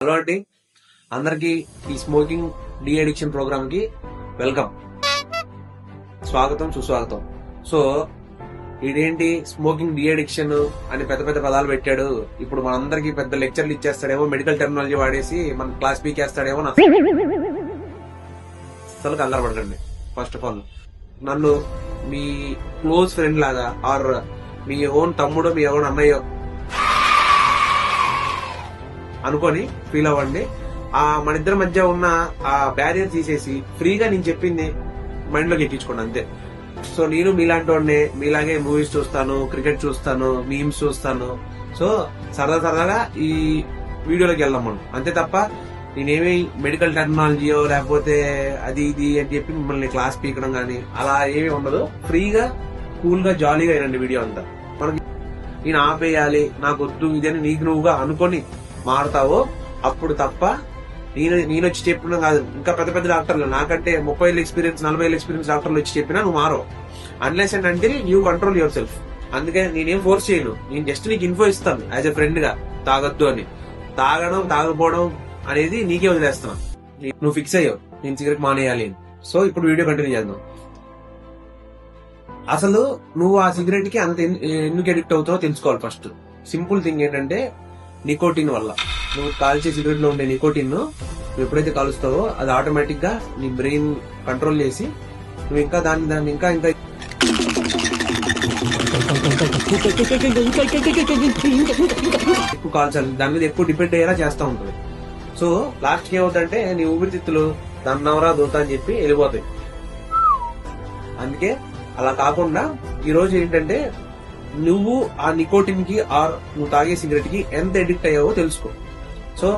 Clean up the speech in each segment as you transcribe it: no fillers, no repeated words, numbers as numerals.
Hello అండి, అందరికి ఈ స్మోకింగ్ డి అడిక్షన్ ప్రోగ్రామ్ కి వెల్కమ్, స్వాగతం సుస్వాగతం. సో ఇదేంటి స్మోకింగ్ డి అడిక్షన్ అని పెద్ద పెద్ద పదాలు పెట్టాడు. ఇప్పుడు మనందరికి పెద్ద లెక్చర్లు ఇచ్చేస్తాడేమో, మెడికల్ టెక్నాలజీ వాడేసి మన క్లాస్ పీకేస్తాడేమో. అసలు కంగారు పడకండి. ఫస్ట్ ఆఫ్ ఆల్ నన్ను మీ క్లోజ్ ఫ్రెండ్ లాగా ఆర్ మీ ఓన్ తమ్ముడు, మీ ఓన్ అన్నయ్య అనుకొని ఫీల్ అవ్వండి. మన ఇద్దరి మధ్య ఉన్న ఆ బ్యారియర్ తీసేసి ఫ్రీగా నేను చెప్పింది మైండ్ లోకి ఎక్కించుకోండి, అంతే. సో నేను మీలాంటి వాడిని, మీలాగే మూవీస్ చూస్తాను, క్రికెట్ చూస్తాను, మీమ్స్ చూస్తాను. సో సరదాగా ఈ వీడియోలోకి వెళ్దాం మనం, అంతే తప్ప నేనేమి మెడికల్ టెక్నాలజీయో లేకపోతే అది ఇది అని చెప్పి మిమ్మల్ని క్లాస్ పీకడం గానీ అలా ఏమీ ఉండదు. ఫ్రీగా కూల్ గా జాలీగా అయినండి వీడియో అంతా. మనకి నేను ఆపేయాలి, నాకు వద్దు ఇదని నీకు నువ్వుగా అనుకొని మారుతావో అప్పుడు తప్ప నేను వచ్చి చెప్పినా కాదు. ఇంకా పెద్ద పెద్ద డాక్టర్లు నాకంటే 30 ఏళ్ళ ఎక్స్పీరియన్స్, 40 ఏళ్ళ ఎక్స్పీరియన్స్ డాక్టర్లు వచ్చి చెప్పినా నువ్వు మారో, అన్లెస్ అండ్ అంటే యూ కంట్రోల్ యువర్ సెల్ఫ్. అందుకే నేనేం ఫోర్స్ చేయను, నేను జస్ట్ నీకు ఇన్ఫో ఇస్తాను యాజ్ ఎ ఫ్రెండ్ గా. తాగొద్దు అని, తాగడం తాగపోవడం అనేది నీకే వదిలేస్తున్నా. నువ్వు ఫిక్స్ అయ్యావు నేను సిగరెట్ మానేయాలి అని. సో ఇప్పుడు వీడియో కంటిన్యూ చేద్దాం. అసలు నువ్వు ఆ సిగరెట్ కి అంత ఎందుకు అడిక్ట్ అవుతావో తెలుసుకోవాలి. ఫస్ట్ సింపుల్ థింగ్ ఏంటంటే నికోటిన్ వల్ల. నువ్వు కాల్చే సిగరెట్ లో ఉండే నికోటిన్ నువ్వు ఎప్పుడైతే కాలుస్తావో అది ఆటోమేటిక్ గా నీ బ్రెయిన్ కంట్రోల్ చేసి నువ్వు ఇంకా దాన్ని ఇంకా ఎక్కువ కాల్చాలి, దాని మీద ఎక్కువ డిపెండ్ అయ్యేలా చేస్తూ ఉంటుంది. సో లాస్ట్ కి ఏమవుతుందంటే నీ ఊపిరితిత్తులు దన్నవరా దూతా అని చెప్పి వెళ్ళిపోతాయి. అందుకే అలా కాకుండా ఈ రోజు ఏంటంటే నువ్వు ఆ నికోటిన్ కి ఆర్ నువ్వు తాగే సిగరెట్ కి ఎంత అడిక్ట్ అయ్యావో తెలుసుకో. సో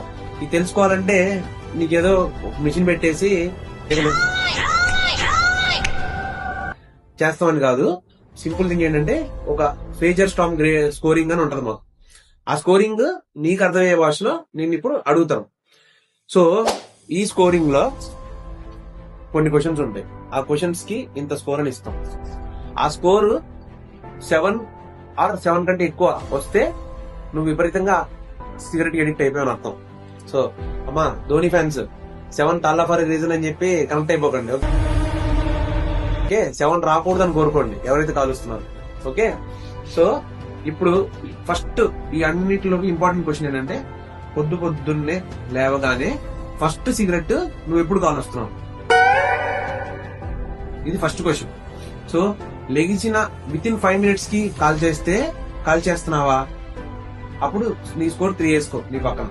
ఇది తెలుసుకోవాలంటే నీకేదో మిషన్ పెట్టేసి చేస్తామని కాదు. సింపుల్ థింగ్ ఏంటంటే ఒక ఫేజర్ స్టామ్ స్కోరింగ్ అని ఉంటది మాకు. ఆ స్కోరింగ్ నీకు అర్థమయ్యే భాషలో నేను ఇప్పుడు అడుగుతాను. సో ఈ స్కోరింగ్ లో కొన్ని క్వశ్చన్స్ ఉంటాయి. ఆ క్వశ్చన్స్ కి ఇంత స్కోర్ అని ఇస్తాం. ఆ స్కోర్ 7 ఆర్ 7 కంటే ఎక్కువ వస్తే నువ్వు విపరీతంగా సిగరెట్ అడిక్ట్ అయిపోయావు అర్థం. సో అమ్మా Dhoni fans 7 Talla for reason అని చెప్పి కనెక్ట్ అయిపోకండి. ఓకే, 7 రాకూడదని కోరుకోండి ఎవరైతే కాలుస్తున్నారు. ఓకే, సో ఇప్పుడు ఫస్ట్ ఈ అన్నిటిలోకి ఇంపార్టెంట్ క్వశ్చన్ ఏంటంటే పొద్దున్నే లేవగానే ఫస్ట్ సిగరెట్ నువ్వు ఎప్పుడు కాలుస్తున్నావు? ఇది ఫస్ట్ క్వశ్చన్. సో లెగిసిన విత్ ఇన్ 5 minutes కి కాల్ చేస్తున్నావా? అప్పుడు నీ స్కోర్ 3 వేసుకో నీ పక్కన.